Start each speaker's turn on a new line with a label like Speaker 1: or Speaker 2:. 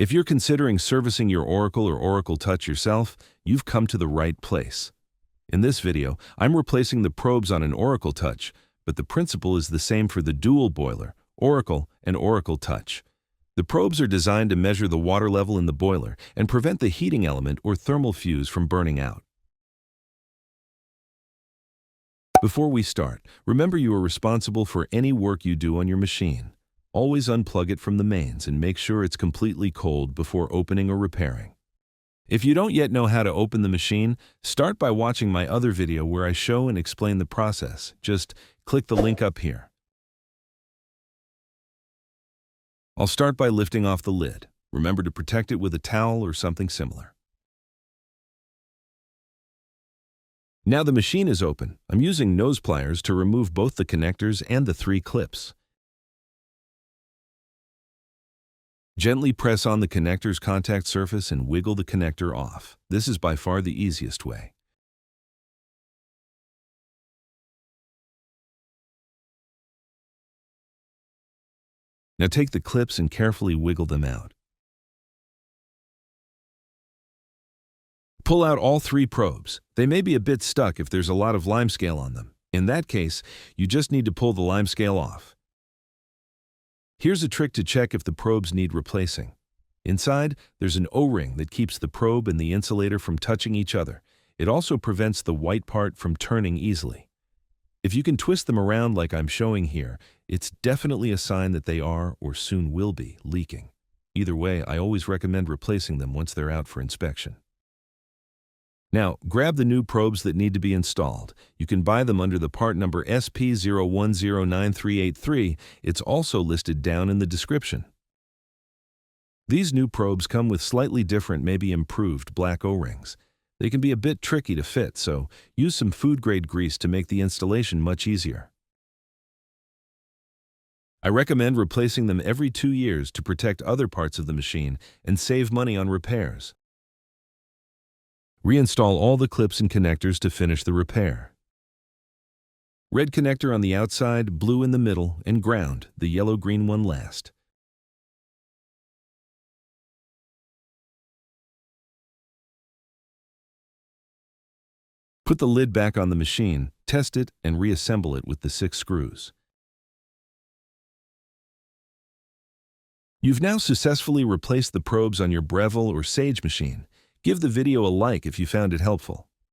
Speaker 1: If you're considering servicing your Oracle or Oracle Touch yourself, you've come to the right place. In this video, I'm replacing the probes on an Oracle Touch, but the principle is the same for the dual boiler, Oracle and Oracle Touch. The probes are designed to measure the water level in the boiler and prevent the heating element or thermal fuse from burning out. Before we start, remember you are responsible for any work you do on your machine. Always unplug it from the mains and make sure it's completely cold before opening or repairing. If you don't yet know how to open the machine, start by watching my other video where I show and explain the process. Just click the link up here. I'll start by lifting off the lid. Remember to protect it with a towel or something similar. Now the machine is open. I'm using nose pliers to remove both the connectors and the 3 clips. Gently press on the connector's contact surface and wiggle the connector off. This is by far the easiest way. Now take the clips and carefully wiggle them out. Pull out all 3 probes. They may be a bit stuck if there's a lot of limescale on them. In that case, you just need to pull the limescale off. Here's a trick to check if the probes need replacing. Inside, there's an O-ring that keeps the probe and the insulator from touching each other. It also prevents the white part from turning easily. If you can twist them around like I'm showing here, it's definitely a sign that they are, or soon will be, leaking. Either way, I always recommend replacing them once they're out for inspection. Now, grab the new probes that need to be installed. You can buy them under the part number SP0109383. It's also listed down in the description. These new probes come with slightly different, maybe improved, black O-rings. They can be a bit tricky to fit, so use some food-grade grease to make the installation much easier. I recommend replacing them every 2 years to protect other parts of the machine and save money on repairs. Reinstall all the clips and connectors to finish the repair. Red connector on the outside, blue in the middle, and ground, the yellow-green one last. Put the lid back on the machine, test it, and reassemble it with the 6 screws. You've now successfully replaced the probes on your Breville or Sage machine. Give the video a like if you found it helpful.